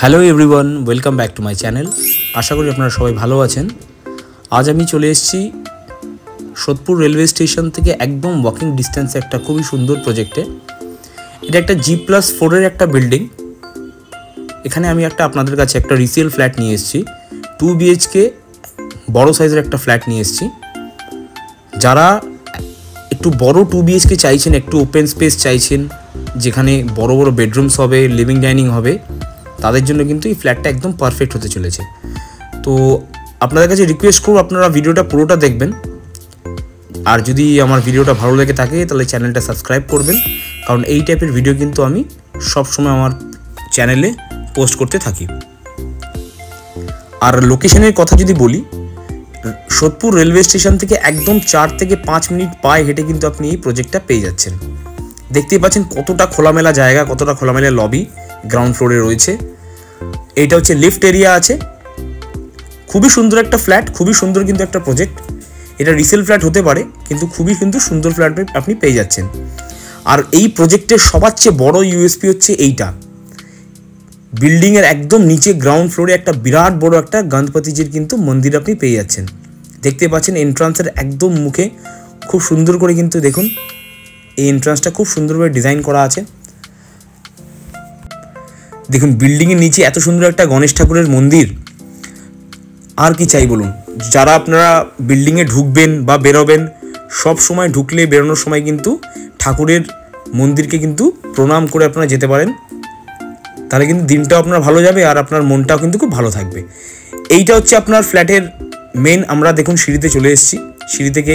Hello everyone, welcome back to my channel. আশা করি আপনারা সবাই ভালো আছেন। আজ আমি চলে এসেছি সোদপুর রেলওয়ে স্টেশন থেকে একদম ওয়াকিং ডিস্টেন্সে একটা খুবই সুন্দর প্রজেক্টে। এটা একটা G+4 একটা বিল্ডিং। এখানে আমি আপনাদের কাছে একটা রিসেল ফ্ল্যাট নিয়ে এসেছি। 2 BHK বড় সাইজের একটা ফ্ল্যাট নিয়ে এসেছি। যারা একটু বড় 2 BHK চাইছেন, একটু ওপেন স্পেস চাইছেন, যেখানে বড় বড় বেডরুমস হবে, লিভিং ডাইনিং হবে, তাদের জন্য কিন্তু এই ফ্ল্যাটটা একদম পারফেক্ট হতে চলেছে। তো আপনাদের কাছে রিকোয়েস্ট করব আপনারা ভিডিওটা পুরোটা দেখবেন, আর যদি আমার ভিডিওটা ভালো লেগে থাকে তাহলে চ্যানেলটা সাবস্ক্রাইব করবেন, কারণ এই টাইপের ভিডিও কিন্তু আমি সবসময় আমার চ্যানেলে পোস্ট করতে থাকি। আর লোকেশনের কথা যদি বলি, সোদপুর রেলওয়ে স্টেশন থেকে একদম 4 থেকে 5 মিনিট পায়ে হেঁটে কিন্তু আপনি এই প্রজেক্টটা পেয়ে যাচ্ছেন। দেখতেই পাচ্ছেন কতটা খোলামেলা জায়গা, কতটা খোলামেলা লবি গ্রাউন্ড ফ্লোরে রয়েছে। এইটা হচ্ছে লিফট এরিয়া আছে। খুবই সুন্দর একটা ফ্ল্যাট, খুবই সুন্দর কিন্তু একটা প্রজেক্ট। এটা রিসেল ফ্ল্যাট হতে পারে, কিন্তু খুবই কিন্তু সুন্দর ফ্ল্যাট আপনি পেয়ে যাচ্ছেন। আর এই প্রজেক্টের সবার চেয়ে বড় ইউএসপি হচ্ছে এইটা, বিল্ডিংয়ের একদম নিচে গ্রাউন্ড ফ্লোরে একটা বিরাট বড় একটা গণপতিজির কিন্তু মন্দির আপনি পেয়ে যাচ্ছেন। দেখতে পাচ্ছেন এন্ট্রান্সের একদম মুখে খুব সুন্দর করে কিন্তু দেখুন এই এন্ট্রান্সটা খুব সুন্দরভাবে ডিজাইন করা আছে। দেখুন বিল্ডিংয়ের নিচে এত সুন্দর একটা গণেশ ঠাকুরের মন্দির, আর কি চাই বলুন। যারা আপনারা বিল্ডিংয়ে ঢুকবেন বা বেরোবেন, সব সময় ঢুকলে বেরোনোর সময় কিন্তু ঠাকুরের মন্দিরকে কিন্তু প্রণাম করে আপনারা যেতে পারেন, তাহলে কিন্তু দিনটাও আপনার ভালো যাবে আর আপনার মনটাও কিন্তু খুব ভালো থাকবে। এইটা হচ্ছে আপনার ফ্ল্যাটের মেন। আমরা দেখুন সিঁড়িতে চলে এসেছি, সিঁড়ি থেকে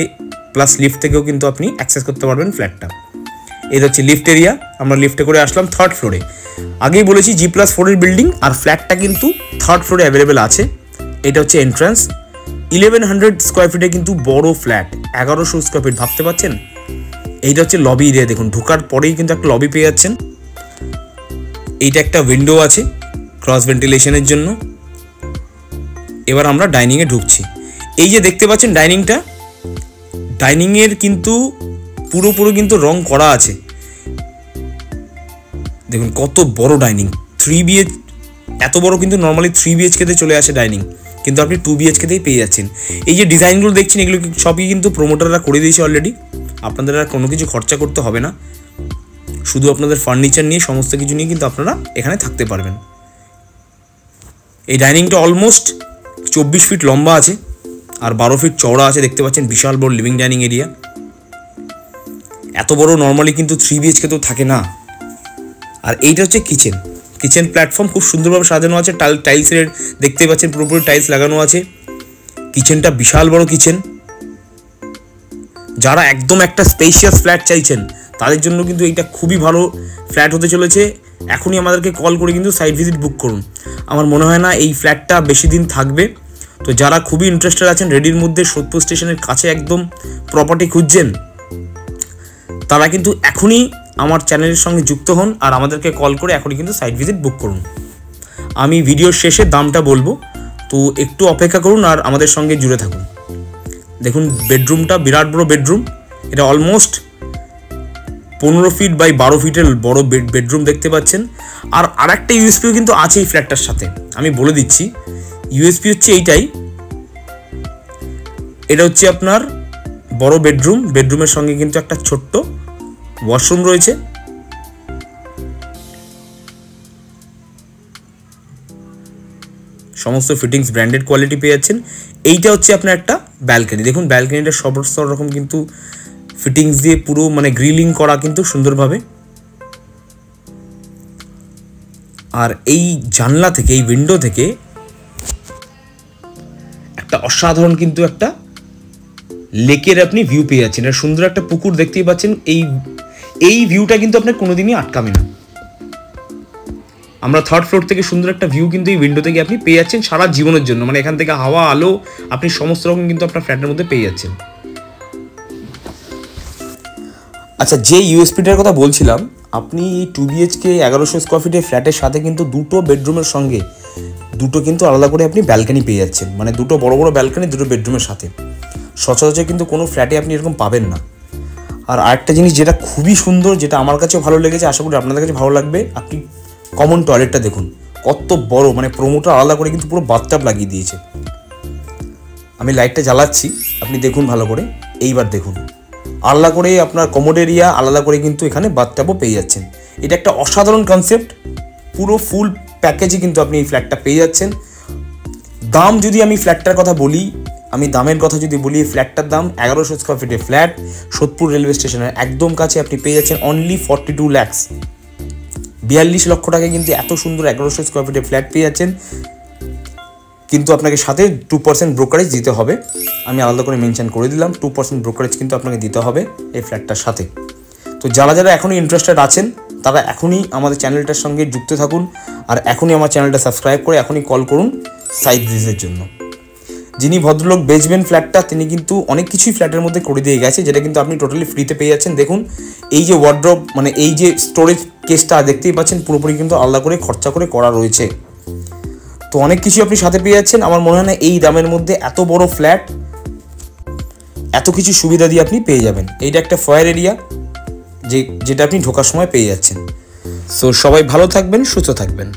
প্লাস লিফট থেকেও কিন্তু আপনি অ্যাক্সেস করতে পারবেন ফ্ল্যাটটা। এটা হচ্ছে লিফট এরিয়া। আমরা লিফটে করে আসলাম 3rd ফ্লোরে। আগেই বলেছি G+4 বিল্ডিং, আর ফ্ল্যাটটা কিন্তু 3rd ফ্লোরে অ্যাভেলেবেল আছে। এটা হচ্ছে এন্ট্রান্স। 1100 স্কোয়ার ফিটে কিন্তু বড় ফ্ল্যাট, 1100 স্কোয়ার ফিট, ভাবতে পারছেন। এইটা হচ্ছে লবি এরিয়া। দেখুন ঢোকার পরেই কিন্তু একটা লবি পেয়ে যাচ্ছেন। এইটা একটা উইন্ডো আছে ক্রস ভেন্টিলেশনের জন্য। এবার আমরা ডাইনিংয়ে ঢুকছি। এই যে দেখতে পাচ্ছেন ডাইনিংটা, ডাইনিংয়ের কিন্তু পুরোপুরি কিন্তু রং করা আছে। দেখুন কত বড় ডাইনিং। 3 BH এত বড় কিন্তু নর্মালি 3 BHKতে চলে আসে ডাইনিং, কিন্তু আপনি 2 BHKতেই পেয়ে যাচ্ছেন। এই যে ডিজাইনগুলো দেখছেন, এগুলো সবই কিন্তু প্রমোটাররা করে দিয়েছে অলরেডি। আপনাদের আর কোনো কিছু খরচা করতে হবে না, শুধু আপনাদের ফার্নিচার নিয়ে সমস্ত কিছু নিয়ে কিন্তু আপনারা এখানে থাকতে পারবেন। এই ডাইনিংটা অলমোস্ট 24 ফিট লম্বা আছে আর 12 ফিট চওড়া আছে। দেখতে পাচ্ছেন বিশাল বড় লিভিং ডাইনিং এরিয়া। এত বড় নর্মালি কিন্তু 3 BHKতেও থাকে না। আর এইটা হচ্ছে কিচেন। কিচেন প্ল্যাটফর্ম খুব সুন্দরভাবে সাজানো আছে। টাইলসের দেখতে পাচ্ছেন পুরোপুরি টাইলস লাগানো আছে। কিচেনটা বিশাল বড় কিচেন। যারা একদম একটা স্পেশিয়াস ফ্ল্যাট চাইছেন তাদের জন্য কিন্তু এইটা খুবই ভালো ফ্ল্যাট হতে চলেছে। এখনই আমাদেরকে কল করে কিন্তু সাইট ভিজিট বুক করুন। আমার মনে হয় না এই ফ্ল্যাটটা বেশি দিন থাকবে। তো যারা খুবই ইন্টারেস্টেড আছেন, রেডির মধ্যে সোদপুর স্টেশনের কাছে একদম প্রপার্টি খুঁজছেন, তারা কিন্তু এখনই আমার চ্যানেলের সঙ্গে যুক্ত হন আর আমাদেরকে কল করে এখনই কিন্তু সাইট ভিজিট বুক করুন। আমি ভিডিওর শেষে দামটা বলবো, তো একটু অপেক্ষা করুন আর আমাদের সঙ্গে জুড়ে থাকুন। দেখুন বেডরুমটা বিরাট বড় বেডরুম। এটা অলমোস্ট 15 ফিট বাই 12 ফিটের বড় বেডরুম দেখতে পাচ্ছেন। আর আরেকটা ইউএসপিও কিন্তু আছে এই ফ্ল্যাটটার সাথে, আমি বলে দিচ্ছি। ইউএসপি হচ্ছে এইটাই। এটা হচ্ছে আপনার বড় বেডরুম। বেডরুমের সঙ্গে কিন্তু একটা ছোট্ট ওয়াশরুম রয়েছে। সমস্ত ফিটিংস ব্র্যান্ডেড কোয়ালিটি পেয়ে যাচ্ছেন। এইটা হচ্ছে আপনার একটা ব্যালকনি। দেখুন ব্যালকনিটা সব রকম কিন্তু ফিটিংস দিয়ে পুরো মানে গ্রিলিং করা কিন্তু সুন্দরভাবে। আর এই জানলা থেকে, এই উইন্ডো থেকে একটা অসাধারণ কিন্তু একটা লেকের আপনি ভিউ পেয়ে যাচ্ছেন। এটা সুন্দর একটা পুকুর দেখতেই পাচ্ছেন। এই ভিউটা কিন্তু আপনার কোনোদিনই আটকাবে না। আমরা 3rd ফ্লোর থেকে সুন্দর একটা ভিউ কিন্তু এই উইন্ডো থেকে আপনি পেয়ে যাচ্ছেন সারা জীবনের জন্য। মানে এখান থেকে হাওয়া, আলো আপনি সমস্ত রকম কিন্তু আপনার ফ্ল্যাটের মধ্যে পেয়ে যাচ্ছেন। আচ্ছা, যে ইউএসপিটার কথা বলছিলাম, আপনি 2 BHK 1100 স্কোয়ার ফিটের ফ্ল্যাটের সাথে কিন্তু 2টো বেডরুমের সঙ্গে 2টো কিন্তু আলাদা করে আপনি ব্যালকনি পেয়ে যাচ্ছেন। মানে 2টো বড় বড় ব্যালকনি 2টো বেডরুমের সাথে। সচরাচর কিন্তু কোনো ফ্ল্যাটে আপনি এরকম পাবেন না। আর আরেকটা জিনিস যেটা খুবই সুন্দর, যেটা আমার কাছেও ভালো লেগেছে, আশা করি আপনাদের কাছে ভালো লাগবে, আপনি কমন টয়লেটটা দেখুন। কত বড়, মানে প্রোমোটার আলাদা করে কিন্তু পুরো বাথটাব লাগিয়ে দিয়েছে। আমি লাইটটা জ্বালাচ্ছি, আপনি দেখুন ভালো করে। এইবার দেখুন, আলাদা করে আপনার কমোড এরিয়া, আলাদা করে কিন্তু এখানে বাথটাবও পেয়ে যাচ্ছেন। এটা একটা অসাধারণ কনসেপ্ট, পুরো ফুল প্যাকেজে কিন্তু আপনি এই ফ্ল্যাটটা পেয়ে যাচ্ছেন। দাম যদি আমি ফ্ল্যাটটার কথা বলি, আমি দামের কথা যদি বলি, ফ্ল্যাটটার দাম 1100 স্কোয়ার ফিটের ফ্ল্যাট, সোদপুর রেলওয়ে স্টেশনের একদম কাছে আপনি পেয়ে যাচ্ছেন অনলি 42 lakhs, 42 লক্ষ টাকায় কিন্তু এত সুন্দর 1100 স্কোয়ার ফিটের ফ্ল্যাট পেয়ে যাচ্ছেন। কিন্তু আপনাকে সাথে 2% ব্রোকারেজ দিতে হবে, আমি আলাদা করে মেনশন করে দিলাম। 2% ব্রোকারেজ কিন্তু আপনাকে দিতে হবে এই ফ্ল্যাটটার সাথে। তো যারা যারা এখনই ইন্টারেস্টেড আছেন তারা এখনই আমাদের চ্যানেলটার সঙ্গে যুক্ত থাকুন, আর এখনই আমার চ্যানেলটা সাবস্ক্রাইব করে এখনই কল করুন সাইট ভিজিটের জন্য। যিনি ভদ্রলোক বেচবেন ফ্ল্যাটটা, তিনি কিন্তু অনেক কিছুই ফ্ল্যাটের মধ্যে করে দিয়ে গেছে, যেটা কিন্তু আপনি টোটালি ফ্রিতে পেয়ে যাচ্ছেন। দেখুন, এই যে ওয়ার্ড্রপ, মানে এই যে স্টোরেজ কেসটা দেখতেই পাচ্ছেন, পুরোপুরি কিন্তু আলাদা করে খরচা করে করা রয়েছে। তো অনেক কিছু আপনি সাথে পেয়ে যাচ্ছেন। আমার মনে হয় না এই দামের মধ্যে এত বড় ফ্ল্যাট, এত কিছু সুবিধা দিয়ে আপনি পেয়ে যাবেন। এইটা একটা ফয়ার এরিয়া, যেটা আপনি ঢোকার সময় পেয়ে যাচ্ছেন। সো সবাই ভালো থাকবেন, সুস্থ থাকবেন।